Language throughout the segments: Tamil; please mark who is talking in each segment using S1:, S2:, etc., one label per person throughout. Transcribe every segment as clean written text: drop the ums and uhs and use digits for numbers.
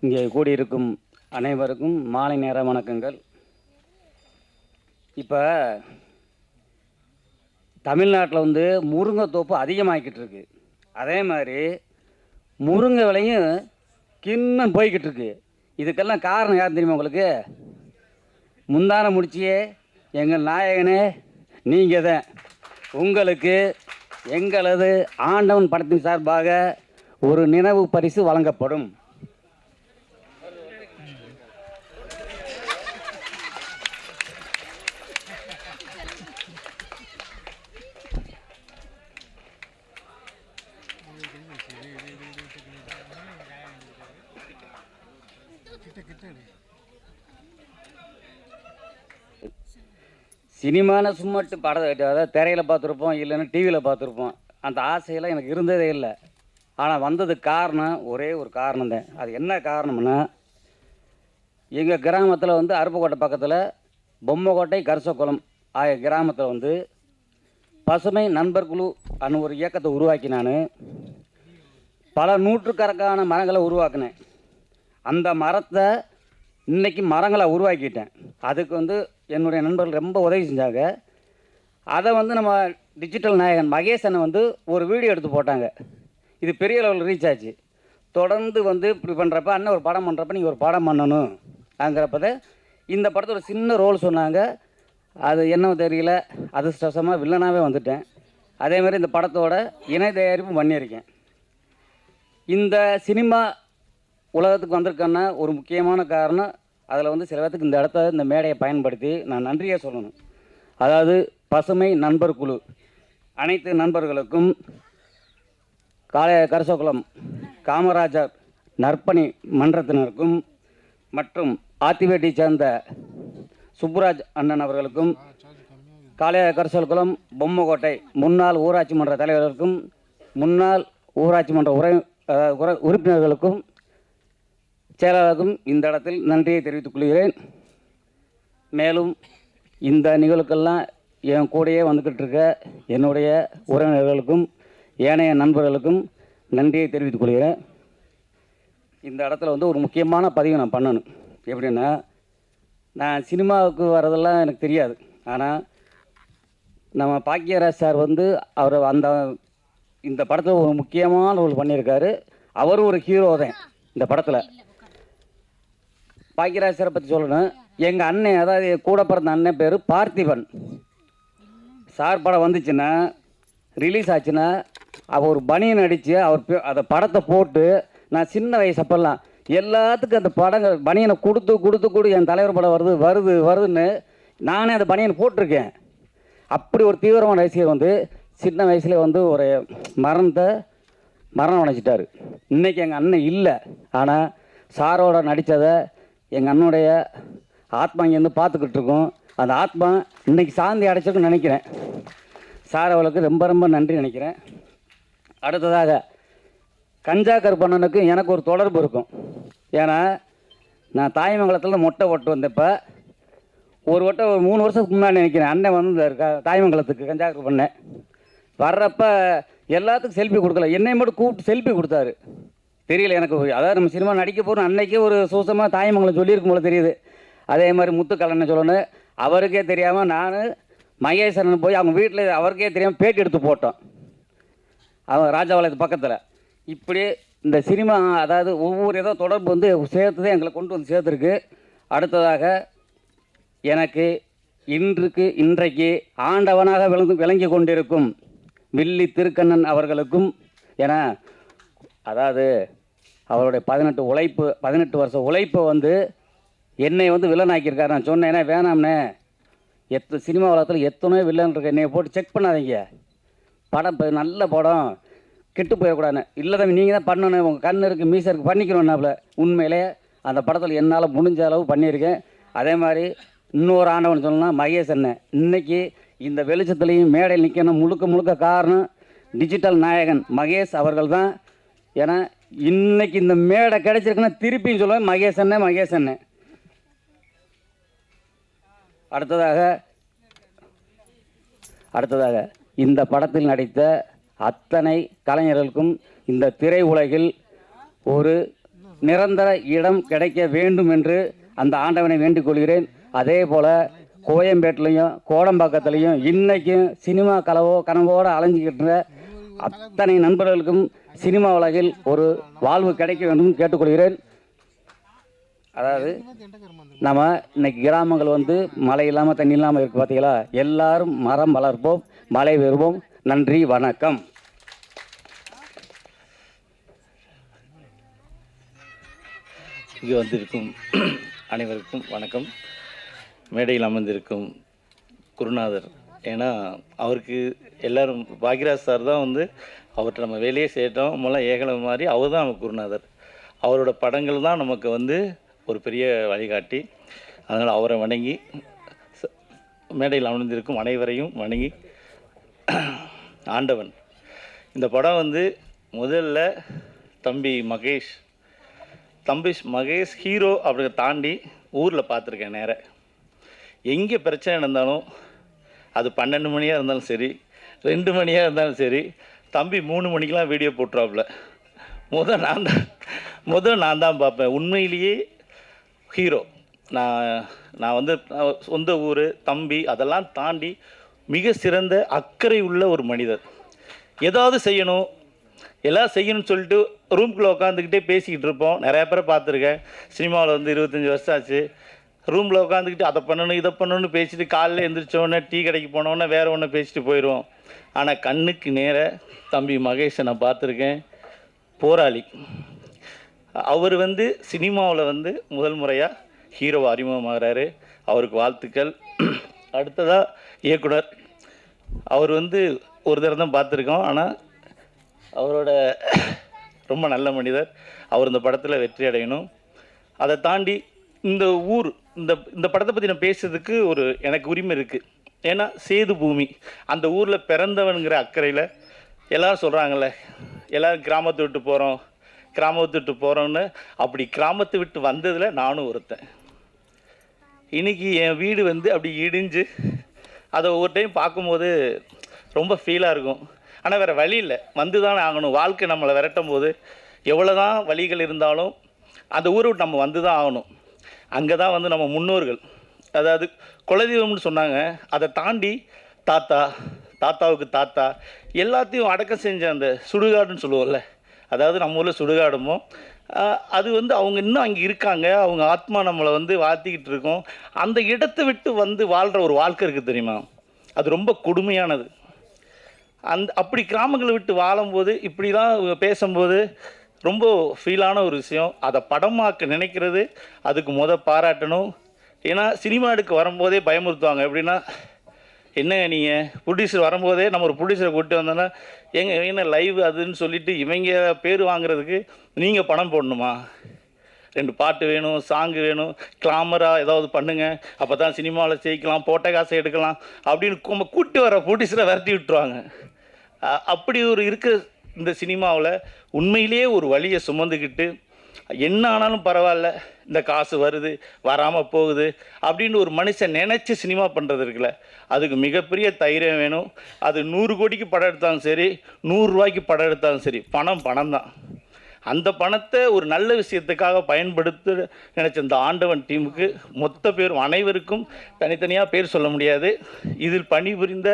S1: இங்கே கூடியிருக்கும் அனைவருக்கும் மாலை நேர வணக்கங்கள். இப்போ தமிழ்நாட்டில் முருங்கைத்தோப்பு அதிகமாகிக்கிட்டு இருக்கு. அதே மாதிரி முருங்கை விலையும் கிண்ணம் போய்கிட்டு இருக்கு. இதுக்கெல்லாம் காரணம் யார் தெரியுமா உங்களுக்கு? முந்தான முடிச்சியே எங்கள் நாயகனே நீங்கள் தான். உங்களுக்கு எங்களது ஆண்டவன் படத்தின் சார்பாக ஒரு நினைவு பரிசு வழங்கப்படும். சினிமான சும்மாட்டு அதாவது திரையில் பார்த்துருப்போம், இல்லைன்னா டிவியில் பார்த்துருப்போம். அந்த ஆசையெல்லாம் எனக்கு இருந்ததே இல்லை. ஆனால் வந்ததுக்கு காரணம் ஒரே ஒரு காரணம் தான். அது என்ன காரணம்னா, எங்கள் கிராமத்தில் அருப்புக்கோட்டை பக்கத்தில் பொம்மைக்கோட்டை கரிசக்குளம் ஆகிய கிராமத்தில் பசுமை நண்பர் குழு அன்னு ஒரு இயக்கத்தை உருவாக்கி நான் பல நூற்றுக்கணக்கான மரங்களை உருவாக்கினேன். அந்த மரத்தை இன்றைக்கி மரங்களை உருவாக்கிட்டேன். அதுக்கு என்னுடைய நண்பர்கள் ரொம்ப உதவி செஞ்சாங்க. அதை நம்ம டிஜிட்டல் நாயகன் மகேஷ் அண்ணன் ஒரு வீடியோ எடுத்து போட்டாங்க. இது பெரிய லெவலில் ரீச் ஆச்சு. தொடர்ந்து இப்படி பண்ணுறப்ப அண்ணன் ஒரு படம் பண்ணுறப்ப நீங்கள் ஒரு படம் பண்ணணும் அங்கிறப்பத இந்த படத்தை ஒரு சின்ன ரோல் சொன்னாங்க. அது என்ன தெரியல, அதிர்ஷ்டவசமாக வில்லனாகவே வந்துட்டேன். அதேமாதிரி இந்த படத்தோட இணை தயாரிப்பும் பண்ணியிருக்கேன். இந்த சினிமா உலகத்துக்கு வந்திருக்கேன்னா ஒரு முக்கியமான காரணம், அதில் சில பேர்த்துக்கு இந்த இடத்த இந்த மேடையை பயன்படுத்தி நான் நன்றியாக சொல்லணும். அதாவது பசுமை நண்பர் குழு அனைத்து நண்பர்களுக்கும், கரிசக்குளம் காமராஜர் நற்பணி மன்றத்தினருக்கும் மற்றும் ஆத்திவேட்டி சேர்ந்த சுப்புராஜ் அண்ணன் அவர்களுக்கும், கரிசக்குளம் பொம்மைக்கோட்டை முன்னாள் ஊராட்சி மன்ற தலைவர்களுக்கும், முன்னாள் ஊராட்சி மன்ற உறுப்பினர்களுக்கும், செயலாளருக்கும் இந்த இடத்தில் நன்றியை தெரிவித்துக் கொள்கிறேன். மேலும் இந்த நிகழ்வுக்கெல்லாம் என் கூடையே வந்துக்கிட்டு இருக்க என்னுடைய உறவினர்களுக்கும் ஏனைய நண்பர்களுக்கும் நன்றியை தெரிவித்துக் கொள்கிறேன். இந்த இடத்துல ஒரு முக்கியமான பதிவு நான் பண்ணணும். எப்படின்னா, நான் சினிமாவுக்கு வரதெல்லாம் எனக்கு தெரியாது. ஆனால் நம்ம பாக்கியராஜ் சார் அவர் இந்த படத்தில் ஒரு முக்கியமான ரோல் பண்ணியிருக்காரு. அவரும் ஒரு ஹீரோ தான் இந்த படத்தில். பாக்கியராஜ் சாரை பற்றி சொல்லணும். எங்கள் அண்ணன், அதாவது கூட பிறந்த அண்ணன் பேர் பார்த்திபன். சார் படம் வந்துச்சுன்னா, ரிலீஸ் ஆச்சுன்னா, அவர் ஒரு பனியன் அடித்து அந்த படத்தை போட்டு, நான் சின்ன வயசு அப்பெல்லாம் எல்லாத்துக்கும் அந்த படங்கள் பனியனை கொடுத்து என் தலைவர் படம் வருதுன்னு நானே அந்த பனியனை போட்டிருக்கேன். அப்படி ஒரு தீவிரமான ரசிகர் சின்ன வயசுல ஒரு மரணம் அடைஞ்சிட்டார். இன்றைக்கி எங்கள் அண்ணன் இல்லை. ஆனால் சாரோட நடித்ததை எங்கள் அண்ணனுடைய ஆத்மா இங்கேருந்து பார்த்துக்கிட்டு இருக்கோம். அந்த ஆத்மா இன்றைக்கி சாந்தி அடைச்சிருக்குன்னு நினைக்கிறேன். சார் அவளுக்கு ரொம்ப ரொம்ப நன்றி நினைக்கிறேன். அடுத்ததாக கஞ்சா கருப்பண்ணனுக்கு எனக்கு ஒரு தொடர்பு இருக்கும். ஏன்னா நான் தாய்மங்கலத்தில் மொட்டை ஓட்டு வந்தப்போ ஒரு 3 வருஷத்துக்கு முன்னாடி நினைக்கிறேன், அண்ணன் தாய்மங்கலத்துக்கு கஞ்சா கருப்பண்ணேன் வர்றப்ப எல்லாத்துக்கும் செல்ஃபி கொடுக்கல, என்னை மட்டும் கூப்பிட்டு செல்ஃபி கொடுத்தாரு. தெரியல எனக்கு. அதாவது நம்ம சினிமா நடிக்க போகிறோம் அன்னைக்கே ஒரு சூசமாக தாய்மங்கலம் சொல்லியிருக்கும் போல தெரியுது. அதே மாதிரி முத்துக்கல்லன்னு சொல்லணும், அவருக்கே தெரியாமல் நான் மகேஸ்வரன் போய் அவங்க வீட்டில் அவருக்கே தெரியாமல் பேட்டி எடுத்து போட்டோம், அவங்க ராஜாபாளையத்து பக்கத்தில். இப்படி இந்த சினிமா, அதாவது ஒவ்வொரு ஏதோ தொடர்பு சேர்த்துதான் எங்களை கொண்டு சேர்த்துருக்கு. அடுத்ததாக எனக்கு இன்றைக்கு ஆண்டவனாக விளங்கி கொண்டிருக்கும் வில்லி திருக்கண்ணன் அவர்களுக்கும், ஏன்னா அதாவது அவருடைய 18 வருஷ உழைப்பை என்னை வில்லனாக்கியிருக்காரு. நான் சொன்னேன், ஏன்னா வேணாம்னே, சினிமா உலகத்தில் எத்தனையோ வில்லன் இருக்கு, என்னை போட்டு செக் பண்ணாதீங்க, படம் நல்ல படம் கெட்டு போயிடக்கூடாதுன்னு. இல்லை தம்பி நீங்கள் தான் பண்ணணும், உங்கள் கண் இருக்குது மீசை இருக்குது பண்ணிக்கணும்னாப்புல. உண்மையிலே அந்த படத்தில் என்னால் முடிஞ்ச அளவு பண்ணியிருக்கேன். அதே மாதிரி இன்னொரு ஆண்டவன் சொல்லணும்னா மகேஷ் அண்ணன். இன்றைக்கி இந்த வெளிச்சத்துலேயும் மேடையில் நிற்கணும் முழுக்க காரணம் டிஜிட்டல் நாயகன் மகேஷ் அவர்கள் தான். ஏன்னா இன்றைக்கி இந்த மேடை கிடைச்சிருக்குன்னா திருப்பியும் சொல்லுவேன் மகேஷ் அண்ணன். அடுத்ததாக இந்த படத்தில் நடித்த அத்தனை கலைஞர்களுக்கும் இந்த திரை உலகில் ஒரு நிரந்தர இடம் கிடைக்க வேண்டும் என்று அந்த ஆண்டவனை வேண்டிக் கொள்கிறேன். அதே போல் கோயம்பேட்டிலையும் கோடம்பாக்கத்துலேயும் இன்றைக்கும் சினிமா கனவோடு அலைஞ்சிக்கிட்டு அத்தனை நண்பர்களுக்கும் சினிமா உலகில் ஒரு வாழ்வு கிடைக்க வேண்டும் கேட்டுக்கொள்கிறேன். அதாவது நம்ம இன்னைக்கு கிராமங்கள் மழை இல்லாமல் தண்ணி இல்லாமல் இருக்குது பார்த்தீங்களா. எல்லாரும் மரம் வளர்ப்போம், மழை பெறுவோம். நன்றி, வணக்கம்.
S2: இங்கே வந்திருக்கும் அனைவருக்கும் வணக்கம். மேடையில் அமர்ந்திருக்கும் குருநாதர், ஏன்னா அவருக்கு எல்லாரும் பாக்யராஜ் சார் தான் அவர்கிட்ட நம்ம வேலையே செய்யட்டோம் மூலம் ஏகலை மாதிரி அவர் தான் நமக்கு குருநாதர். அவரோட படங்கள் தான் நமக்கு ஒரு பெரிய வழிகாட்டி. அதனால் அவரை வணங்கி மேடையில் அமர்ந்திருக்கும் அனைவரையும் வணங்கி, ஆண்டவன் இந்த படம் முதல்ல தம்பி மகேஷ் ஹீரோ அப்படிங்க தாண்டி ஊரில் பார்த்துருக்கேன். நேராக எங்கே பிரச்சனை இருந்தாலும் அது 12 மணியாக இருந்தாலும் சரி, 2 மணியாக இருந்தாலும் சரி, தம்பி 3 மணிக்கெலாம் வீடியோ போட்டுருவாப்புல. நான் தான் பார்ப்பேன். உண்மையிலேயே ஹீரோ. நான் சொந்த ஊர் தம்பி அதெல்லாம் தாண்டி மிக சிறந்த அக்கறை உள்ள ஒரு மனிதர். ஏதாவது செய்யணும், எல்லாம் செய்யணும்னு சொல்லிட்டு ரூம்குள்ளே உட்காந்துக்கிட்டே பேசிக்கிட்டு இருப்போம். நிறையா பேரை பார்த்துருக்கேன். சினிமாவில் 25 வருஷம் ஆச்சு. ரூமில் உட்காந்துக்கிட்டு அதை பண்ணணும் இதை பண்ணணும்னு பேசிட்டு காலையில் எழுந்திரிச்சோடனே டீ கடைக்கு போனோன்னே வேறு ஒன்று பேசிட்டு போயிடுவோம். ஆனால் கண்ணுக்கு நேர தம்பி மகேஷை நான் பார்த்துருக்கேன். போராளி. அவர் சினிமாவில் முதல் முறையாக ஹீரோ அறிமுகமாகறாரு. அவருக்கு வாழ்த்துக்கள். அடுத்ததாக இயக்குனர். அவர் ஒரு தடவை தான் பார்த்துருக்கோம். ஆனால் அவரோட ரொம்ப நல்ல மனிதர். அவர் இந்த படத்தில் வெற்றி அடையணும். அதை தாண்டி இந்த ஊர் இந்த படத்தை பற்றி நான் பேசுறதுக்கு எனக்கு உரிமை இருக்குது. ஏன்னா சேது பூமி, அந்த ஊரில் பிறந்தவனுங்கிற அக்கறையில் எல்லோரும் சொல்கிறாங்கல்ல, எல்லோரும் கிராமத்தை விட்டு போகிறோன்னு. அப்படி கிராமத்தை விட்டு வந்ததில் நானும் ஒருத்தன். இன்றைக்கி என் வீடு அப்படி இடிஞ்சு அதை ஒவ்வொரு டைம் பார்க்கும்போது ரொம்ப ஃபீலாக இருக்கும். ஆனால் வேறு வழி இல்லை, தானே ஆகணும். வாழ்க்கை நம்மளை விரட்டும் போது எவ்வளோ தான் வழிகள் இருந்தாலும் அந்த ஊரை விட்டு நம்ம தான் ஆகணும். அங்கே தான் நம்ம முன்னோர்கள், அதாவது குலதெய்வம்னு சொன்னாங்க. அதை தாண்டி தாத்தாவுக்கு தாத்தா எல்லாத்தையும் அடக்கம் செஞ்ச அந்த சுடுகாடுன்னு சொல்லுவோம்ல, அதாவது நம்ம ஊரில் சுடுகாடுமோ அது அவங்க இன்னும் அங்கே இருக்காங்க. அவங்க ஆத்மா நம்மளை வாழ்த்திக்கிட்டு இருக்கோம். அந்த இடத்தை விட்டு வாழ்கிற ஒரு வாழ்க்கை இருக்குது தெரியுமா, அது ரொம்ப கொடுமையானது. அப்படி கிராமங்களை விட்டு வாழும்போது இப்படிலாம் பேசும்போது ரொம்ப ஃபீலான ஒரு விஷயம். அதை படமாக்க நினைக்கிறது அதுக்கு பாராட்டணும். ஏன்னா சினிமா எடுக்க வரும்போதே பயமுறுத்துவாங்க. எப்படின்னா, என்னங்க நீங்கள் ப்ரொடியூசர் வரும்போதே நம்ம ஒரு ப்ரொடியூசரை கூப்பிட்டு வந்தோன்னா என்ன லைவ் அதுன்னு சொல்லிவிட்டு இவங்க பேர் வாங்குறதுக்கு நீங்கள் பணம் போடணுமா, 2 பாட்டு வேணும், சாங்கு வேணும், கிளாமராக ஏதாவது பண்ணுங்கள், அப்போ தான் சினிமாவில் ஜெயிக்கலாம், போட்ட காசை எடுக்கலாம் அப்படின்னு நம்ம கூட்டி வர ப்ரொடியூசரை விரட்டி விட்டுருவாங்க. அப்படி இருக்கிற இந்த சினிமாவில் உண்மையிலேயே ஒரு வழியை சுமந்துக்கிட்டு என்ன ஆனாலும் பரவாயில்ல, இந்த காசு வருது வராமல் போகுது அப்படின்னு ஒரு மனுஷன் நினச்சி சினிமா பண்ணுறது இருக்குல்ல, அதுக்கு மிகப்பெரிய தைரியம் வேணும். அது 100 கோடிக்கு படம் எடுத்தாலும் சரி, 100 ரூபாய்க்கு படம் எடுத்தாலும் சரி, பணம் தான். அந்த பணத்தை ஒரு நல்ல விஷயத்துக்காக பயன்படுத்த நினச்ச இந்த ஆண்டவன் டீமுக்கு மொத்த பேரும் அனைவருக்கும் தனித்தனியாக பேர் சொல்ல முடியாது. இதில் பணிபுரிந்த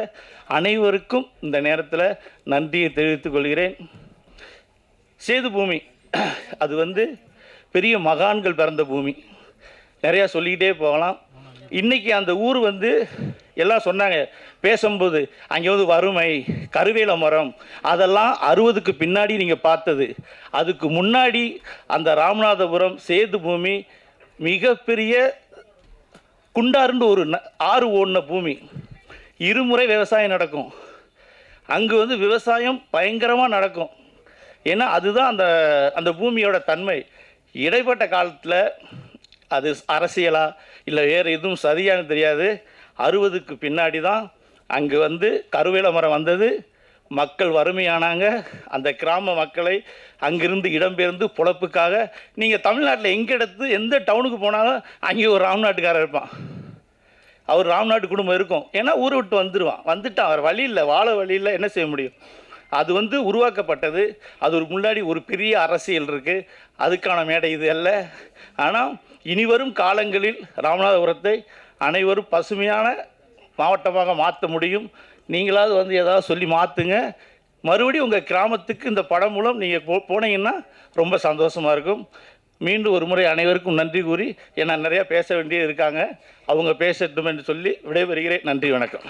S2: அனைவருக்கும் இந்த நேரத்தில் நன்றியை தெரிவித்துக் கொள்கிறேன். சேது பூமி அது பெரிய மகான்கள் பிறந்த பூமி. நிறையா சொல்லிக்கிட்டே போகலாம். இன்றைக்கி அந்த ஊர் எல்லாம் சொன்னாங்க பேசும்போது, அங்கே வறுமை, கருவேல மரம், அதெல்லாம் 60க்கு பின்னாடி நீங்கள் பார்த்தது. அதுக்கு முன்னாடி அந்த ராமநாதபுரம் சேது பூமி மிகப்பெரிய குண்டாருன்னு ஒரு ஆறு ஓடின பூமி. இருமுறை விவசாயம் நடக்கும் அங்கே. விவசாயம் பயங்கரமாக நடக்கும். ஏன்னா அதுதான் அந்த பூமியோட தன்மை. இடைப்பட்ட காலத்தில் அது அரசியலா இல்லை வேறு எதுவும் சரியானு தெரியாது. 60க்கு பின்னாடி தான் அங்கே கருவேல மரம் வந்தது. மக்கள் வறுமையானாங்க. அந்த கிராம மக்களை அங்கிருந்து இடம்பெயர்ந்து பொழப்புக்காக, நீங்கள் தமிழ்நாட்டில் எந்த டவுனுக்கு போனாலும் அங்கே ஒரு ராம்நாட்டுக்காரர் இருப்பான். அவர் ராம்நாட்டு குடும்பம் இருக்கும். ஏன்னா ஊரை விட்டு வந்துடுவான். வந்துட்டு அவர் வழி இல்லை, வாழ வழி இல்லை, என்ன செய்ய முடியும்? அது வந்து உருவாக்கப்பட்டது. அது ஒரு முன்னாடி ஒரு பெரிய அரசியல் இருக்குது, அதுக்கான மேடை இது அல்ல. ஆனால் இனிவரும் காலங்களில் ராமநாதபுரத்தை அனைவரும் பசுமையான மாவட்டமாக மாற்ற முடியும். நீங்களாவது வந்து ஏதாவது சொல்லி மாற்றுங்க. மறுபடியும் உங்கள் கிராமத்துக்கு இந்த படம் மூலம் நீங்கள் போனீங்கன்னா ரொம்ப சந்தோஷமாக இருக்கும். மீண்டும் ஒரு முறை அனைவருக்கும் நன்றி கூறி, ஏன்னா நிறையா பேச வேண்டியது இருக்காங்க, அவங்க பேசட்டும் என்று சொல்லி விடைபெறுகிறேன். நன்றி, வணக்கம்.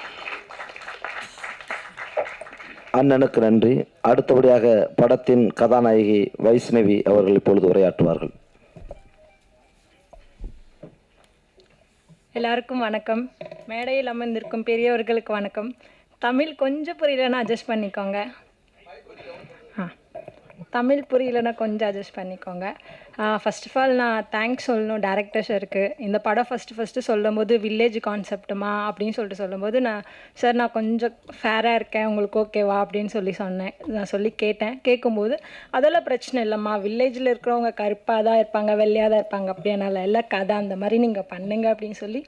S3: அண்ணனுக்கு நன்றி. அடுத்தபடியாக படத்தின் கதாநாயகி வைஷ்ணவி அவர்கள் இப்பொழுது உரையாற்றுவார்கள்.
S4: எல்லாருக்கும் வணக்கம். மேடையில் அமர்ந்திருக்கும் பெரியவர்களுக்கு வணக்கம். தமிழ் கொஞ்சம் புரியலன்னா அட்ஜஸ்ட் பண்ணிக்கோங்க. தமிழ் புரியலன்னா கொஞ்சம் அட்ஜஸ்ட் பண்ணிக்கோங்க. ஃபர்ஸ்ட் ஆஃப் ஆல் நான் தேங்க்ஸ் சொல்லணும் டேரக்டர் சாருக்கு. இந்த படம் ஃபஸ்ட்டு சொல்லும்போது வில்லேஜ் கான்செப்ட்டுமா அப்படின்னு சொல்லும்போது நான் கொஞ்சம் ஃபேராக இருக்கேன், உங்களுக்கு ஓகேவா அப்படின்னு சொன்னேன். நான் கேட்டேன். கேட்கும்போது அதெல்லாம் பிரச்சனை இல்லைம்மா, வில்லேஜில் இருக்கிறவங்க கருப்பாக தான் இருப்பாங்க, வெள்ளையாக தான் இருப்பாங்க, அப்படியானால எல்லாம் கதை அந்த மாதிரி நீங்கள் பண்ணுங்க அப்படின்னு சொல்லி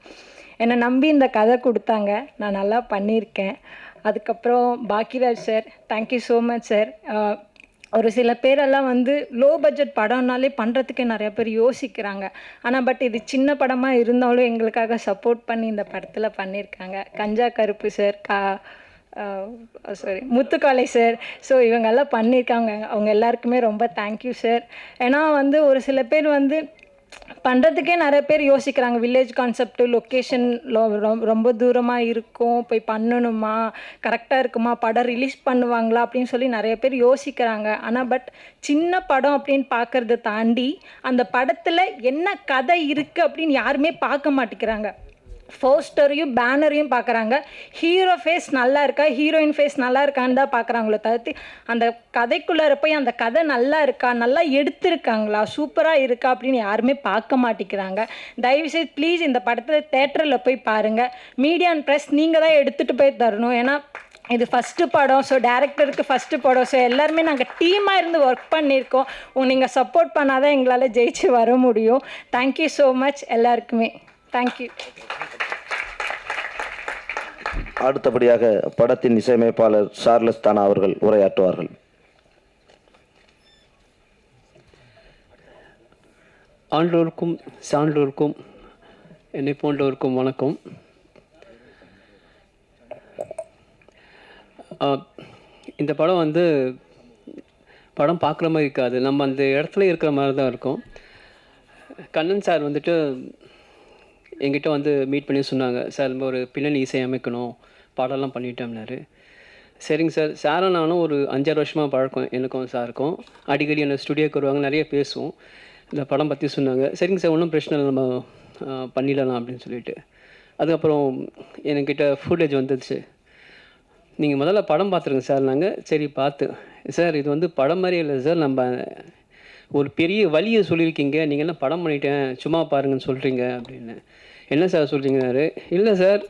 S4: என்னை நம்பி இந்த கதை கொடுத்தாங்க. நான் நல்லா பண்ணியிருக்கேன். அதுக்கப்புறம் Bhagyaraj sir, thank you so much sir. ஒரு சில பேரெல்லாம் வந்து லோ பட்ஜெட் படம்னாலே பண்ணுறதுக்கே நிறையா பேர் யோசிக்கிறாங்க. ஆனால் பட் இது சின்ன படமாக இருந்தாலும் எங்களுக்காக சப்போர்ட் பண்ணி இந்த படத்தில் பண்ணியிருக்காங்க. கஞ்சா கருப்பு சார், முத்துக்காளை சார், ஸோ இவங்கெல்லாம் பண்ணியிருக்காங்க. அவங்க எல்லாருக்குமே ரொம்ப தேங்க்யூ சார். ஏன்னா வந்து ஒரு சில பேர் வந்து பண்ணுறதுக்கே நிறைய பேர் யோசிக்கிறாங்க. வில்லேஜ் கான்செப்ட், லொக்கேஷன் ரொம்ப தூரமாக இருக்கும், போய் பண்ணணுமா, கரெக்டாக இருக்குமா, படம் ரிலீஸ் பண்ணுவாங்களா அப்படின்னு சொல்லி நிறைய பேர் யோசிக்கிறாங்க. ஆனால் பட் சின்ன படம் அப்படின்னு பார்க்குறத தாண்டி அந்த படத்தில் என்ன கதை இருக்குது அப்படின்னு யாருமே பார்க்க மாட்டேங்கிறாங்க. போஸ்டரையும் பேனரையும் பார்க்குறாங்க. ஹீரோ ஃபேஸ் நல்லா இருக்கா, ஹீரோயின் ஃபேஸ் நல்லா இருக்கான்னு தான் பார்க்குறாங்களோ தவிர்த்து அந்த கதைக்குள்ளார போய் அந்த கதை நல்லா இருக்கா, நல்லா எடுத்திருக்காங்களா, சூப்பராக இருக்கா அப்படின்னு யாருமே பார்க்க மாட்டேங்கிறாங்க. தயவுசெய்து ப்ளீஸ் இந்த படத்தில் தேட்டரில் போய் பாருங்கள். மீடியா அண்ட் ப்ரெஸ் நீங்கள் தான் எடுத்துகிட்டு போய் தரணும். ஏன்னா இது ஃபஸ்ட்டு படம், ஸோ டேரக்டருக்கு ஃபஸ்ட்டு படம், ஸோ எல்லாருமே நாங்கள் டீமாக இருந்து ஒர்க் பண்ணியிருக்கோம். நீங்கள் சப்போர்ட் பண்ணால் தான் எங்களால் ஜெயிச்சு வர முடியும். தேங்க்யூ ஸோ மச் எல்லாருக்குமே. தேங்க்யூ.
S3: அடுத்தபடியாக படத்தின் இசையமைப்பாளர் சார்லஸ் தானா அவர்கள் உரையாற்றுவார்கள்.
S5: ஆண்டோருக்கும் சான்றோருக்கும் என்னை போன்றோருக்கும் வணக்கம். இந்த படம் வந்து படம் பார்க்குற மாதிரி இருக்காது, நம்ம அந்த இடத்துல இருக்கிற மாதிரி தான் இருக்கும். கண்ணன் சார் வந்துட்டு எங்கிட்ட வந்து மீட் பண்ணி சொன்னாங்க, சார் நம்ம ஒரு பின்னணி இசை அமைக்கணும், பாடலாம் பண்ணிட்டோம்னாரு. சரிங்க சார். சாரும் நானும் ஒரு 5-6 வருஷமாக பழக்கம் எனக்கும் சாருக்கும். அடிக்கடி என்ன ஸ்டுடியோக்கு வருவாங்க, நிறைய பேசுவோம். இந்த படம் பற்றி சொன்னாங்க. சரிங்க சார், ஒன்றும் பிரச்சனை இல்லை, நம்ம பண்ணிடலாம் அப்படின்னு சொல்லிட்டு. அதுக்கப்புறம் என்கிட்ட ஃபுட்டேஜ் வந்துடுச்சு. நீங்கள் முதல்ல படம் பார்த்துருங்க சார். நாங்கள் சரி பார்த்து, சார் இது வந்து படம் மாதிரியே இல்லை சார், நம்ம ஒரு பெரிய வழியை சொல்லியிருக்கீங்க, நீங்கள் என்ன படம் பண்ணிட்டேன் சும்மா பாருங்கன்னு சொல்கிறீங்க அப்படின்னு. என்ன சார் சொல்கிறீங்கன்னாரு. இல்லை சார்,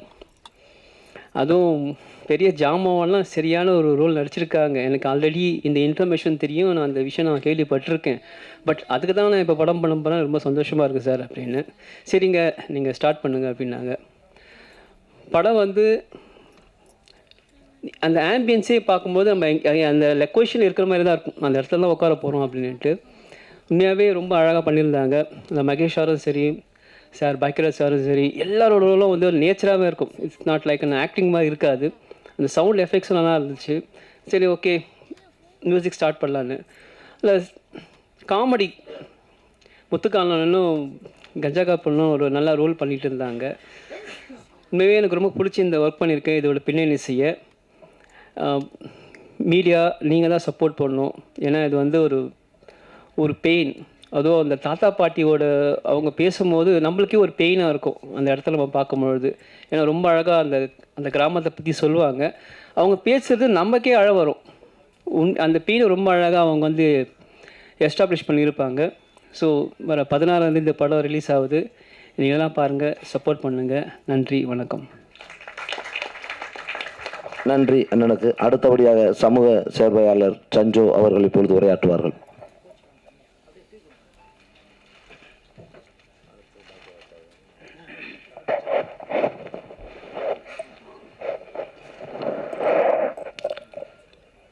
S5: அதுவும் பெரிய ஜாமாவெல்லாம் சரியான ஒரு ரோல் நடிச்சிருக்காங்க, எனக்கு ஆல்ரெடி இந்த இன்ஃபர்மேஷன் தெரியும், நான் அந்த விஷயம் நான் கேள்விப்பட்டிருக்கேன், பட் அதுக்கு தான் நான் இப்போ படம் பண்ண போனால் ரொம்ப சந்தோஷமாக இருக்குது சார் அப்படின்னு. சரிங்க, நீங்கள் ஸ்டார்ட் பண்ணுங்க அப்படின்னாங்க. படம் வந்து அந்த ஆம்பியன்ஸே பார்க்கும்போது நம்ம அந்த லொக்கேஷன் இருக்கிற மாதிரி தான் இருக்கும், அந்த இடத்துல தான் உட்கார போகிறோம் அப்படின்ட்டு. உண்மையாகவே ரொம்ப அழகாக பண்ணியிருந்தாங்க. அந்த மகேஷ் சாரும் சரி, சார் பாக்கியராஜ் சாரும் சரி, எல்லாரோட ரோலும் வந்து ஒரு நேச்சராகவே இருக்கும். இட்ஸ் நாட் லைக் அந்த ஆக்டிங் மாதிரி இருக்காது. அந்த சவுண்ட் எஃபெக்ட்ஸும் நல்லா இருந்துச்சு. சரி ஓகே மியூசிக் ஸ்டார்ட் பண்ணலான்னு. இல்லை காமெடி, முத்துக்காலனும் கஞ்சா காப்பனும் ஒரு நல்ல ரோல் பண்ணிகிட்டு இருந்தாங்க. உண்மையே எனக்கு ரொம்ப பிடிச்சி இந்த ஒர்க் பண்ணியிருக்கேன். இதோட பின்னணி செய்ய மீடியா நீங்கள் தான் சப்போர்ட் பண்ணணும். ஏன்னா இது வந்து ஒரு பெயின், அதுவும் அந்த தாத்தா பாட்டியோட அவங்க பேசும்போது நம்மளுக்கே ஒரு பெயினாக இருக்கும் அந்த இடத்துல நம்ம பார்க்கும்பொழுது. ஏன்னா ரொம்ப அழகாக அந்த கிராமத்தை பற்றி சொல்லுவாங்க. அவங்க பேசுகிறது நமக்கே அழ வரும். அந்த பெயினை ரொம்ப அழகாக அவங்க வந்து எஸ்டாப்ளிஷ் பண்ணியிருப்பாங்க. ஸோ வர 16ஆம் இந்த படம் ரிலீஸ் ஆகுது. நீங்களாம் பாருங்கள், சப்போர்ட் பண்ணுங்கள். நன்றி, வணக்கம்.
S3: நன்றி அண்ணனுக்கு. அடுத்தபடியாக சமூக சேவையாளர் சஞ்சோ அவர்கள் இப்பொழுது உரையாற்றுவார்கள்.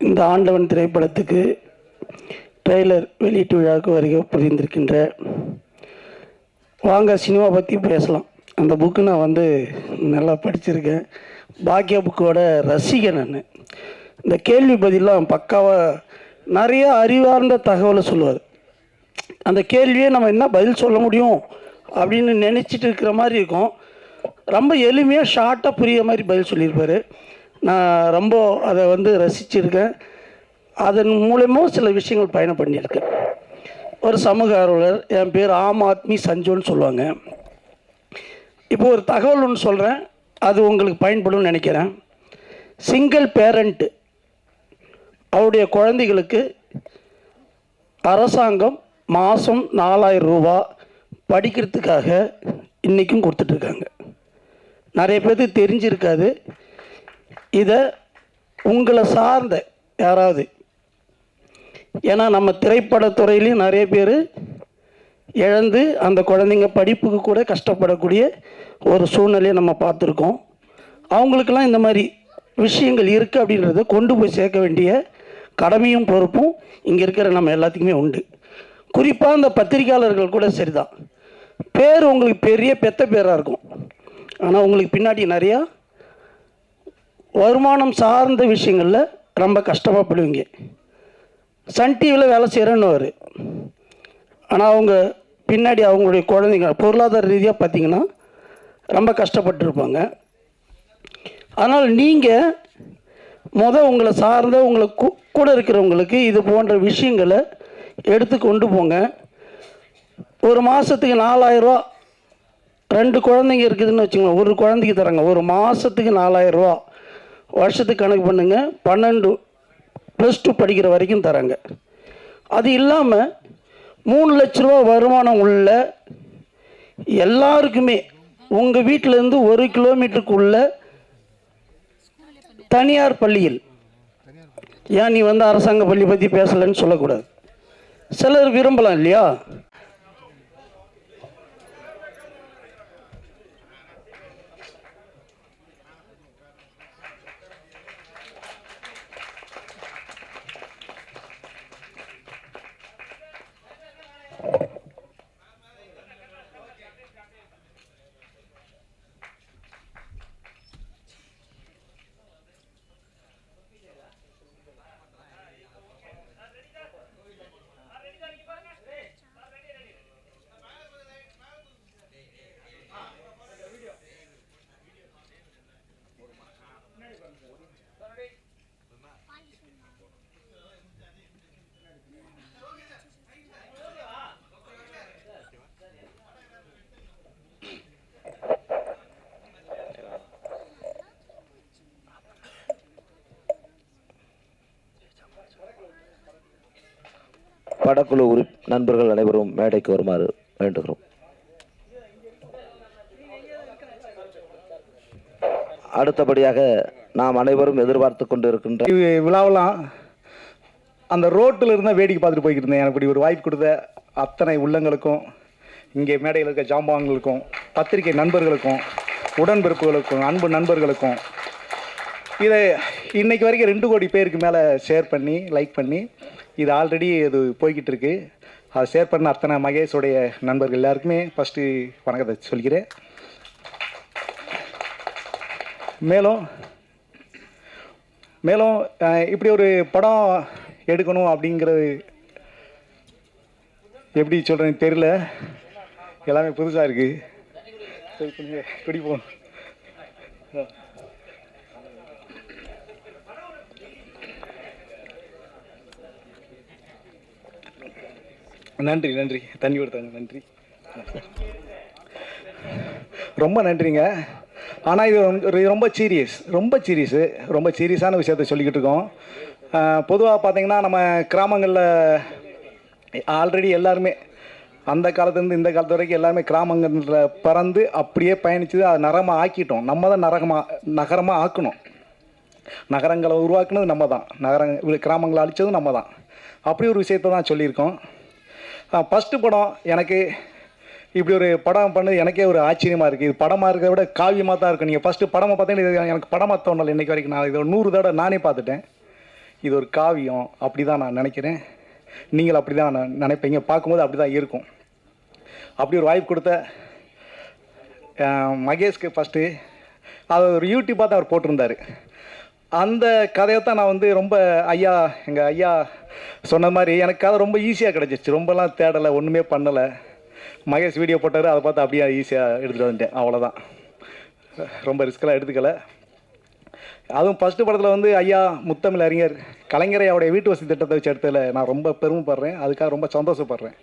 S6: இந்த இந்த ஆண்டவன் திரைப்படத்துக்கு ட்ரெய்லர் வெளியீட்டு விழாவுக்கு வருகை புரிந்திருக்கின்ற வாங்க சினிமா பற்றி பேசலாம். அந்த புக்கு நான் வந்து நல்லா படிச்சிருக்கேன். பாக்கியா புக்கோட ரசிகன் நான். இந்த கேள்வி பதிலாம் பக்காவாக நிறைய அறிவார்ந்த தகவலை சொல்லுவார். அந்த கேள்வியை நம்ம என்ன பதில் சொல்ல முடியும் அப்படின்னு நினச்சிட்டு இருக்கிற மாதிரி இருக்கும். ரொம்ப எளிமையாக ஷார்ட்டாக புரிகிற மாதிரி பதில் சொல்லியிருப்பார். நான் ரொம்ப அதை வந்து ரசிச்சிருக்கேன். அதன் மூலமாக சில விஷயங்கள் பயணம் பண்ணியிருக்கேன். ஒரு சமூக ஆர்வலர், என் பேர் ஆம் ஆத்மி சஞ்சோன்னு சொல்லுவாங்க. இப்போ ஒரு தகவல் ஒன்று சொல்கிறேன், அது உங்களுக்கு பயன்படும்னு நினைக்கிறேன். சிங்கிள் பேரண்ட்டு அவருடைய குழந்தைகளுக்கு அரசாங்கம் மாதம் 4000 ரூபா படிக்கிறதுக்காக இன்றைக்கும் கொடுத்துட்ருக்காங்க. நிறைய பேருக்கு தெரிஞ்சிருக்காது. இதை உங்களை சார்ந்த யாராவது, ஏன்னா நம்ம திரைப்படத்துறையிலையும் நிறைய பேர் இழந்து அந்த குழந்தைங்க படிப்புக்கு கூட கஷ்டப்படக்கூடிய ஒரு சூழ்நிலையை நம்ம பார்த்துருக்கோம். அவங்களுக்கெல்லாம் இந்த மாதிரி விஷயங்கள் இருக்குது அப்படின்றத கொண்டு போய் சேர்க்க வேண்டிய கடமையும் பொறுப்பும் இங்கே இருக்கிற நம்ம எல்லாத்துக்குமே உண்டு. குறிப்பாக அந்த பத்திரிக்கையாளர்கள் கூட சரிதான். பேர் உங்களுக்கு பெரிய பெத்த பேராக இருக்கும், ஆனால் உங்களுக்கு பின்னாடி நிறையா வருமானம் சார்ந்த விஷயங்களில் ரொம்ப கஷ்டப்படுவீங்க. சன் டிவியில் வேலை செய்கிறேன்னு, ஆனால் அவங்க பின்னாடி அவங்களுடைய குழந்தைங்க பொருளாதார ரீதியாக பார்த்திங்கன்னா ரொம்ப கஷ்டப்பட்டுருப்பாங்க. அதனால் நீங்கள் உங்களை சார்ந்த உங்களை கூட இருக்கிறவங்களுக்கு இது போன்ற விஷயங்களை எடுத்து கொண்டு போங்க. ஒரு மாதத்துக்கு 4000 ரூபா, 2 குழந்தைங்க இருக்குதுன்னு வச்சுக்கோங்க, ஒரு குழந்தைக்கு தராங்க. ஒரு மாதத்துக்கு 4000 ரூபா, வருஷத்துக்கு கணக்கு பண்ணுங்கள், 12 +2 படிக்கிற வரைக்கும் தராங்க. அது இல்லாமல் 3 லட்ச ரூபா வருமானம் உள்ள எல்லாருக்குமே உங்கள் வீட்டிலேருந்து 1 கிலோமீட்டருக்குள்ள தனியார் பள்ளியில், ஏன் நீ வந்து அரசாங்க பள்ளி பற்றி பேசலைன்னு சொல்லக்கூடாது. சிலர் விரும்பலாம் இல்லையா?
S3: படக்குழு நண்பர்கள் அனைவரும் மேடைக்கு வருமாறு வேண்டுகிறோம். அடுத்தபடியாக நாம் அனைவரும் எதிர்பார்த்து கொண்டு இருக்கின்ற
S7: விழாவெல்லாம் அந்த ரோட்டில் இருந்தால் வேடிக்கை பார்த்துட்டு போய்கிட்டு இருந்தேன். எனக்கு இப்படி ஒரு வாய்ப்பு கொடுத்த அத்தனை உள்ளங்களுக்கும், இங்கே மேடையில் இருக்க ஜாம்பாங்களுக்கும், பத்திரிகை நண்பர்களுக்கும், உடன்பிறப்புகளுக்கும், அன்பு நண்பர்களுக்கும், இதை இன்னைக்கு வரைக்கும் 2 கோடி பேருக்கு மேலே ஷேர் பண்ணி லைக் பண்ணி இது ஆல்ரெடி இது போய்கிட்டு இருக்கு. அதை ஷேர் பண்ண அத்தனை மகேஷோடைய நண்பர்கள் எல்லாருக்குமே ஃபஸ்ட்டு வணக்கத்தை சொல்கிறேன். மேலும் மேலும் இப்படி ஒரு படம் எடுக்கணும் அப்படிங்கிறது எப்படி சொல்கிறேன்னு தெரியல, எல்லாமே புதுசாக இருக்குது. குடிப்போம். நன்றி நன்றி, தண்ணி கொடுத்தாங்க, நன்றி, ரொம்ப நன்றிங்க. ஆனால் இது ரொம்ப சீரியஸான விஷயத்த சொல்லிக்கிட்டு இருக்கோம். பொதுவாக பார்த்தீங்கன்னா நம்ம கிராமங்களில் ஆல்ரெடி எல்லாருமே அந்த காலத்துலேருந்து இந்த காலத்து வரைக்கும் எல்லாருமே கிராமங்களில் பறந்து அப்படியே பயணித்து அதை நகரமாக ஆக்கிட்டோம். நம்ம தான் நகரமாக ஆக்கணும். நகரங்களை உருவாக்குனது நம்ம தான், கிராமங்களை அழித்ததும் நம்ம தான். அப்படி ஒரு விஷயத்தை தான் சொல்லியிருக்கோம். ஃபஸ்ட்டு படம் எனக்கு இப்படி ஒரு படம் பண்ணது எனக்கே ஒரு ஆச்சரியமாக இருக்குது. இது படமாக இருக்கிறத விட காவியமாக தான் இருக்கும். நீங்கள் ஃபஸ்ட்டு படமாக பார்த்தீங்கன்னா இது எனக்கு படமாக தோணலை இன்றைக்கி வரைக்கும். நான் இதை 100 தடவை நானே பார்த்துட்டேன். இது ஒரு காவியம், அப்படி தான் நான் நினைக்கிறேன். நீங்கள் அப்படி தான் நினைப்பீங்க, பார்க்கும்போது அப்படி தான் இருக்கும். அப்படி ஒரு வாய்ப்பு கொடுத்த மகேஷ்க்கு ஃபஸ்ட்டு அது ஒரு யூடியூப்பாக தான் அவர் போட்டிருந்தார். அந்த கதையை தான் நான் வந்து ரொம்ப எங்கள் ஐயா சொன்ன மாதிரி எனக்கு கதை ரொம்ப ஈஸியாக கிடச்சிச்சு. ரொம்பலாம் தேடலை, ஒன்றுமே பண்ணலை. மகேஷ் வீடியோ போட்டார், அதை பார்த்து அப்படியே ஈஸியாக எடுத்துகிட்டு வந்துட்டேன். அவ்வளோதான், ரொம்ப ரிஸ்க்கெல்லாம் எடுத்துக்கலை. அதுவும் ஃபஸ்ட்டு படத்தில் வந்து ஐயா முத்தமிழ் அறிஞர் கலைஞரை அவருடைய வீட்டு வசதி திட்டத்தை வச்சு எடுத்ததில் நான் ரொம்ப பெருமைப்படுறேன். அதுக்காக ரொம்ப சந்தோஷப்படுறேன்.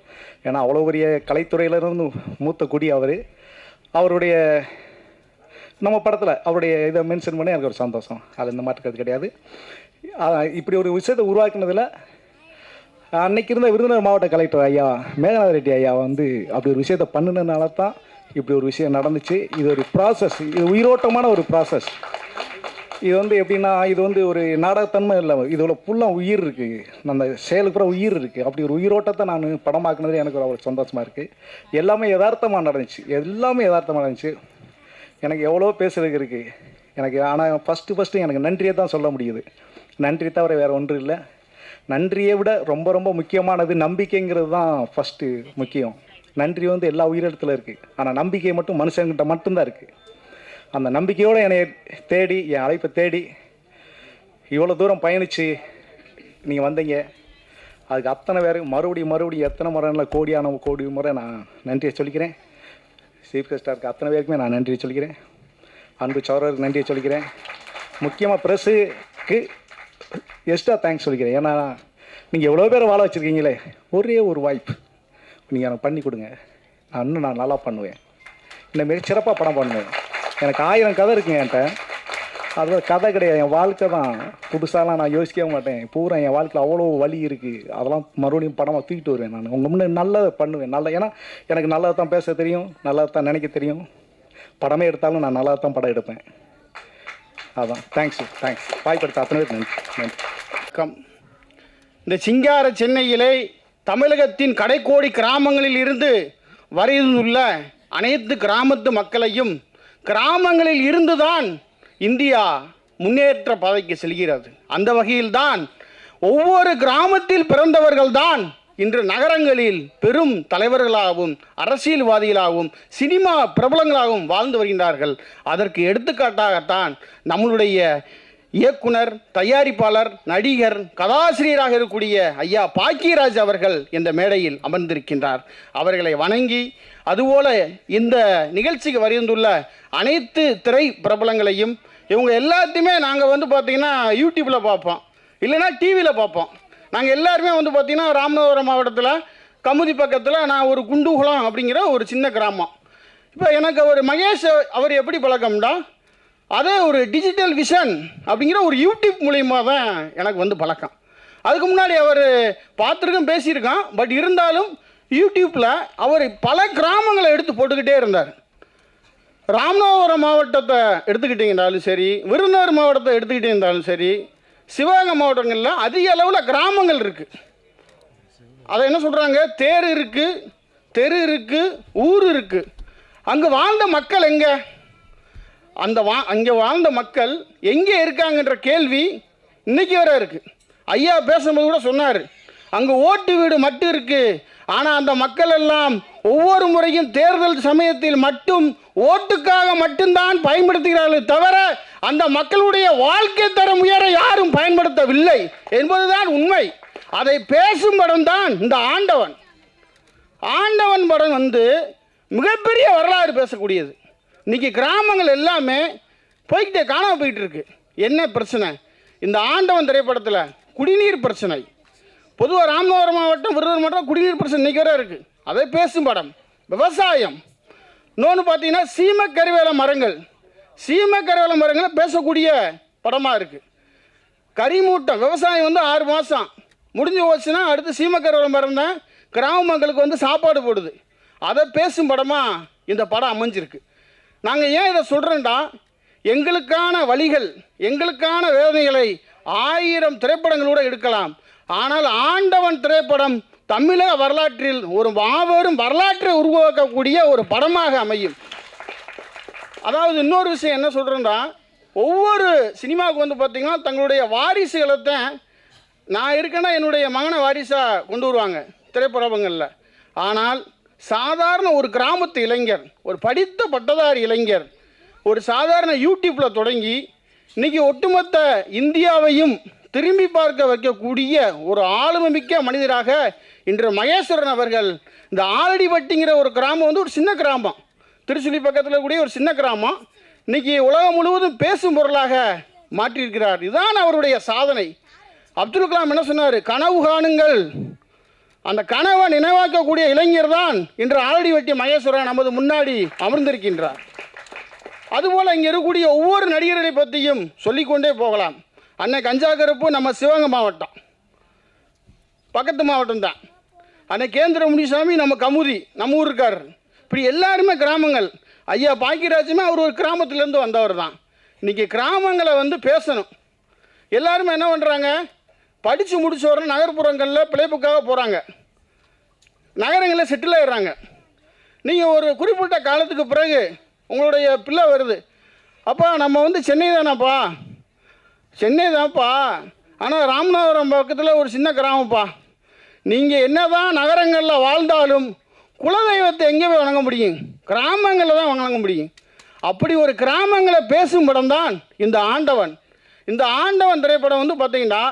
S7: ஏன்னா அவ்வளோ பெரிய கலைத்துறையிலேருந்து மூத்த குடி அவர். அவருடைய நம்ம படத்தில் அவருடைய இதை மென்ஷன் பண்ணி எனக்கு ஒரு சந்தோஷம். அது இந்த மாற்றுக்கிறது கிடையாது. இப்படி ஒரு விஷயத்தை உருவாக்குனதில் அன்னைக்கு இருந்த விருதுநகர் மாவட்ட கலெக்டர் ஐயா மேகநாத ரெட்டி ஐயா வந்து அப்படி ஒரு விஷயத்தை பண்ணினதுனால தான் இப்படி ஒரு விஷயம் நடந்துச்சு. இது ஒரு ப்ராசஸ், இது உயிரோட்டமான ஒரு ப்ராசஸ். இது வந்து எப்படின்னா, இது வந்து ஒரு நாடகத்தன்மை இல்லை, இதோட ஃபுல்லாக உயிர் இருக்குது, அந்த செயலுக்கு பூரா உயிர் இருக்குது. அப்படி ஒரு உயிரோட்டத்தை நான் படமாக்குனது எனக்கு ஒரு சந்தோஷமாக இருக்குது. எல்லாமே யதார்த்தமாக நடந்துச்சு, எல்லாமே யதார்த்தமாக நடந்துச்சு. எனக்கு எவ்வளோ பேசுறதுக்கு இருக்குது எனக்கு. ஆனால் ஃபஸ்ட்டு எனக்கு நன்றியை தான் சொல்ல முடியுது. நன்றி தவிர வேறு ஒன்றும் இல்லை. நன்றியை விட ரொம்ப ரொம்ப முக்கியமானது நம்பிக்கைங்கிறது தான் ஃபஸ்ட்டு முக்கியம். நன்றி வந்து எல்லா உயிரிழத்தில் இருக்குது, ஆனால் நம்பிக்கை மட்டும் மனுஷங்கிட்ட மட்டும்தான் இருக்குது. அந்த நம்பிக்கையோடு என்னை தேடி, என் அழைப்பை தேடி இவ்வளோ தூரம் பயணித்து நீங்கள் வந்தீங்க. அதுக்கு அத்தனை பேர் மறுபடியும் எத்தனை முறைன்னா கோடி முறை நான் நன்றியை சொல்லிக்கிறேன். சீஃப் கெஸ்டாக அத்தனை பேருக்குமே நான் நன்றியை சொல்லிக்கிறேன். அன்பு சௌரருக்கு நன்றியை சொல்லிக்கிறேன். முக்கியமாக ப்ரெஸ்ஸுக்கு எக்ஸ்ட்ரா தேங்க்ஸ் சொல்லிக்கிறேன். ஏன்னா நீங்கள் எவ்வளோ பேரை வாழ வச்சுருக்கீங்களே, ஒரே ஒரு வாய்ப்பு நீங்கள் எனக்கு பண்ணி கொடுங்க. இன்னும் நான் நல்லா பண்ணுவேன், இன்னும் மிக சிறப்பாக படம் பண்ணுவேன். எனக்கு 1000 கதை இருக்குங்க என்கிட்ட. அது கதை கிடையாது, என் வாழ்க்கை தான். புதுசாலாம் நான் யோசிக்கவே மாட்டேன். பூரா என் வாழ்க்கையில் அவ்வளோ வலி இருக்குது. அதெல்லாம் மறுபடியும் படமாக தூக்கிட்டு வருவேன். நான் உங்கள் முன்னே நல்லதை பண்ணுவேன். ஏன்னா எனக்கு நல்லதை தான் பேச தெரியும், நல்லதை தான் நினைக்க தெரியும். படமே எடுத்தாலும் நான் நல்லதை தான் படம் எடுப்பேன். அதான். தேங்க்ஸ். வாய்ப்படுத்த அத்தனை பேர் நன்றி.
S8: இந்த சிங்கார சென்னையிலே தமிழகத்தின் கடைக்கோடி கிராமங்களில் இருந்து வருகின்ற அனைத்து கிராமத்து மக்களையும், கிராமங்களில் இருந்துதான் இந்தியா முன்னேற்ற பாதைக்கு செல்கிறது. அந்த வகையில்தான் ஒவ்வொரு கிராமத்தில் பிறந்தவர்கள்தான் இன்று நகரங்களில் பெரும் தலைவர்களாகவும் அரசியல்வாதிகளாகவும் சினிமா பிரபலங்களாகவும் வாழ்ந்து வருகின்றார்கள். அதற்கு எடுத்துக்காட்டாகத்தான் நம்மளுடைய இயக்குனர், தயாரிப்பாளர், நடிகர், கதாசிரியராக இருக்கக்கூடிய ஐயா பாக்கியராஜ் அவர்கள் இந்த மேடையில் அமர்ந்திருக்கின்றார். அவர்களை வணங்கி, அதுபோல இந்த நிகழ்ச்சிக்கு வருகின்றுள்ள அனைத்து திரை பிரபலங்களையும், இவங்க எல்லாத்தையுமே நாங்கள் வந்து பார்த்திங்கன்னா யூடியூப்பில் பார்ப்போம், இல்லைன்னா டிவியில் பார்ப்போம். நாங்கள் எல்லாருமே வந்து பார்த்திங்கன்னா ராமநாதபுரம் மாவட்டத்தில் கமுதி பக்கத்தில் நான் ஒரு குண்டூகுளம் அப்படிங்கிற ஒரு சின்ன கிராமம். இப்போ எனக்கு ஒரு மகேஷ் அவர் எப்படி பழக்கம்டா, அதே ஒரு டிஜிட்டல் விஷன் அப்படிங்கிற ஒரு யூடியூப் மூலியமாக தான் எனக்கு வந்து பழக்கம். அதுக்கு முன்னாடி அவர் பார்த்துருக்கோம், பேசியிருக்கான். பட் இருந்தாலும் யூடியூப்பில் அவர் பல கிராமங்களை எடுத்து போட்டுக்கிட்டே இருந்தார். ராமநாதபுரம் மாவட்டத்தை எடுத்துக்கிட்டீங்கன்னாலும் சரி, விருதுநகர் மாவட்டத்தை எடுத்துக்கிட்டீங்கன்னாலும் சரி, சிவகங்கை மாவட்டங்களில் அதிக அளவில் கிராமங்கள் இருக்குது. அதை என்ன சொல்கிறாங்க, தேர் இருக்குது, தெரு இருக்குது, ஊர் இருக்குது. அங்கே வாழ்ந்த மக்கள் எங்கே? அங்கே வாழ்ந்த மக்கள் எங்கே இருக்காங்கன்ற கேள்வி இன்றைக்கி வர இருக்குது. ஐயா பேசும்போது கூட சொன்னார், அங்கே ஓட்டு வீடு மட்டும் இருக்குது. ஆனால் அந்த மக்கள் எல்லாம் ஒவ்வொரு முறையும் தேர்தல் சமயத்தில் மட்டும் ஓட்டுக்காக மட்டும்தான் பயன்படுத்துகிறார்கள் தவிர அந்த மக்களுடைய வாழ்க்கை தரம் உயர யாரும் பயன்படுத்தவில்லை என்பதுதான் உண்மை. அதை பேசும் படம் தான் இந்த ஆண்டவன் படம் வந்து மிகப்பெரிய வரலாறு பேசக்கூடியது. இன்றைக்கி கிராமங்கள் எல்லாமே காணாமல் போயிட்டு இருக்கு. என்ன பிரச்சனை? இந்த ஆண்டவன் திரைப்படத்தில் குடிநீர் பிரச்சனை. பொதுவாக ராமநாதபுரம் மாவட்டம், விருதுநகர் மாவட்டம் குடிநீர் பிரச்சனை இன்றைக்கி வரை இருக்குது. அதை பேசும் படம். விவசாயம், இன்னொன்று பார்த்தீங்கன்னா சீமக்கருவேல மரங்களை பேசக்கூடிய படமாக இருக்குது. கரிமூட்டம், விவசாயம் வந்து 6 மாதம் முடிஞ்சு போச்சுன்னா அடுத்து சீமக்கருவேல மரம் தான் கிராம மக்களுக்கு வந்து சாப்பாடு போடுது. அதை பேசும் படமாக இந்த படம் அமைஞ்சிருக்கு. நாங்கள் ஏன் இதை சொல்கிறோன்னா, எங்களுக்கான வழிகள், எங்களுக்கான வேதனைகளை 1000 திரைப்படங்களோடு எடுக்கலாம். ஆனால் ஆண்டவன் திரைப்படம் தமிழக வரலாற்றில் ஒரு மாபெரும் வரலாற்றை உருவாக்கக்கூடிய ஒரு படமாக அமையும். அதாவது இன்னொரு விஷயம் என்ன சொல்கிறேன்னா, ஒவ்வொரு சினிமாவுக்கு வந்து பார்த்திங்கன்னா தங்களுடைய வாரிசுகளை தான் நான் இருக்கேன்னா என்னுடைய மகனை வாரிசாக கொண்டு வருவாங்க திரைப்படங்களில். ஆனால் சாதாரண ஒரு கிராமத்து இளைஞர், ஒரு படித்த பட்டதாரி இளைஞர், ஒரு சாதாரண யூடியூப்பில் தொடங்கி இன்றைக்கி ஒட்டுமொத்த இந்தியாவையும் திரும்பி பார்க்க வைக்கக்கூடிய ஒரு ஆளுமைமிக்க மனிதராக இன்று மகேஸ்வரன் அவர்கள், இந்த ஆலடிப்பட்டிங்கிற ஒரு கிராமம் வந்து ஒரு சின்ன கிராமம், திருச்சுழி பக்கத்தில் கூடிய ஒரு சின்ன கிராமம், இன்றைக்கி உலகம் முழுவதும் பேசும் பொருளாக மாற்றியிருக்கிறார். இதுதான் அவருடைய சாதனை. அப்துல் கலாம் என்ன சொன்னார்? கனவு காணுங்கள். அந்த கனவை நினைவாக்கக்கூடிய இளைஞர் தான் இன்று ஆலடிப்பட்டி மகேஸ்வரன் நமது முன்னாடி அமர்ந்திருக்கின்றார். அதுபோல் இங்கே இருக்கக்கூடிய ஒவ்வொரு நடிகர்களை பற்றியும் சொல்லிக்கொண்டே போகலாம். அன்னை கஞ்சா கருப்பு நம்ம சிவகங்கை மாவட்டம், பக்கத்து மாவட்டம் தான். அன்னை கேந்திர முனிசாமி நம்ம கமுதி, நம்ம ஊர் இருக்கார். இப்படி எல்லாருமே கிராமங்கள். ஐயா பாக்கியராஜுமே அவர் ஒரு கிராமத்துலேருந்து வந்தவர் தான். இன்றைக்கி கிராமங்களை வந்து பேசணும். எல்லாருமே என்ன பண்ணுறாங்க? படித்து முடிச்ச உடனே நகர்ப்புறங்களில் பிழைப்புக்காக போகிறாங்க, நகரங்களில் செட்டில் ஆகிடுறாங்க. நீங்கள் ஒரு குறிப்பிட்ட காலத்துக்கு பிறகு உங்களுடைய பிள்ளை வருது, அப்பா நம்ம வந்து சென்னை தானேப்பா, சென்னை தான்ப்பா, ஆனால் ராமநாதபுரம் பக்கத்தில் ஒரு சின்ன கிராமப்பா. நீங்கள் என்ன தான் நகரங்களில் வாழ்ந்தாலும் குலதெய்வத்தை எங்கே போய் வணங்க முடியும்? கிராமங்களில் தான் வணங்க முடியும். அப்படி ஒரு கிராமங்களை பேசும் படம் தான் இந்த ஆண்டவன். இந்த ஆண்டவன் திரைப்படம் வந்து பார்த்திங்கன்னா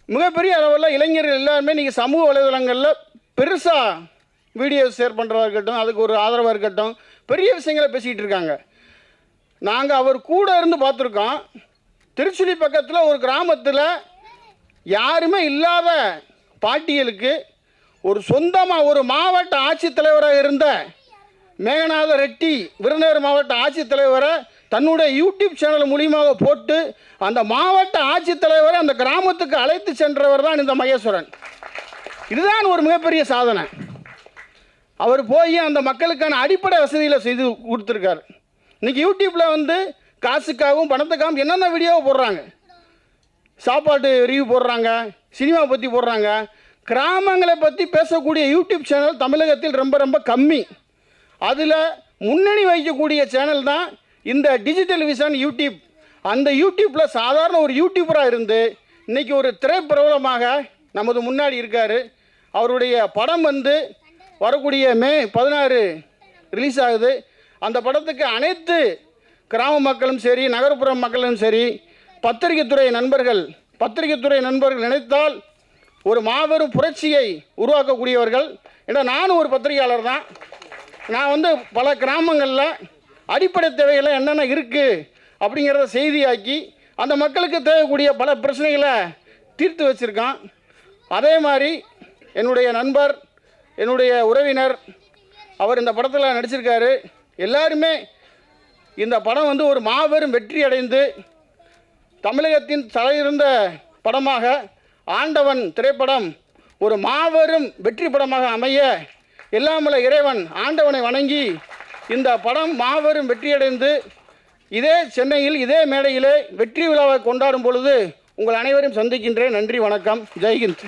S8: மிகப்பெரிய அளவில் இளைஞர்கள் எல்லாருமே இன்றைக்கி சமூக வலைதளங்களில் பெருசாக வீடியோ ஷேர் பண்ணுறதா இருக்கட்டும், அதுக்கு ஒரு ஆதரவாக இருக்கட்டும், பெரிய விஷயங்களை பேசிக்கிட்டு இருக்காங்க. நாங்கள் அவர் கூட இருந்து பார்த்துருக்கோம். திருச்சுழி பக்கத்தில் ஒரு கிராமத்தில் யாருமே இல்லாத பாட்டியலுக்கு ஒரு சொந்தமாக ஒரு மாவட்ட ஆட்சித்தலைவராக இருந்த மேகநாத ரெட்டி விருதுநகர் மாவட்ட ஆட்சித்தலைவரை தன்னுடைய யூடியூப் சேனல் மூலியமாக போட்டு அந்த மாவட்ட ஆட்சித்தலைவரை அந்த கிராமத்துக்கு அழைத்து சென்றவர் தான் இந்த மகேஸ்வரன். இதுதான் ஒரு மிகப்பெரிய சாதனை. அவர் போய் அந்த மக்களுக்கான அடிப்படை வசதிகளை செய்து கொடுத்துருக்காரு. இன்றைக்கி யூடியூப்பில் வந்து காசுக்காகவும் பணத்துக்காகவும் என்னென்ன வீடியோவை போடுறாங்க, சாப்பாட்டு ரிவ்யூ போடுறாங்க, சினிமா பற்றி போடுறாங்க. கிராமங்களை பற்றி பேசக்கூடிய யூடியூப் சேனல் தமிழகத்தில் ரொம்ப ரொம்ப கம்மி. அதில் முன்னணி வைக்கக்கூடிய சேனல் தான் இந்த டிஜிட்டல் விஷன் யூடியூப். அந்த யூடியூப்பில் சாதாரண ஒரு யூடியூபராக இருந்து இன்றைக்கி ஒரு திரைப்பிரபலமாக நமது முன்னாடி இருக்கார். அவருடைய படம் வந்து வரக்கூடிய மே 16 ரிலீஸ் ஆகுது. அந்த படத்துக்கு அனைத்து கிராம மக்களும் சரி, நகர்ப்புற மக்களும் சரி, பத்திரிகைத்துறை நண்பர்கள் நினைத்தால் ஒரு மாபெரும் புரட்சியை உருவாக்கக்கூடியவர்கள். ஏன்னா நானும் ஒரு பத்திரிகையாளர் தான். நான் வந்து பல கிராமங்களில் அடிப்படை தேவைகள் என்னென்ன இருக்குது அப்படிங்கிறத செய்தியாக்கி அந்த மக்களுக்கு தேவைக்கூடிய பல பிரச்சனைகளை தீர்த்து வச்சுருக்கான். அதே மாதிரி என்னுடைய நண்பர், என்னுடைய உறவினர், அவர் இந்த படத்தில் நடிச்சிருக்காரு. எல்லாருமே இந்த படம் வந்து ஒரு மாபெரும் வெற்றி அடைந்து தமிழகத்தின் தலையிருந்த படமாக ஆண்டவன் திரைப்படம் ஒரு மாபெரும் வெற்றி படமாக அமைய எல்லாமல்ல இறைவன் ஆண்டவனை வணங்கி இந்த படம் மாபெரும் வெற்றியடைந்து இதே சென்னையில் இதே மேடையிலே வெற்றி விழாவை கொண்டாடும் பொழுது உங்கள் அனைவரையும் சந்திக்கின்றேன். நன்றி, வணக்கம், ஜெய்ஹிந்த்.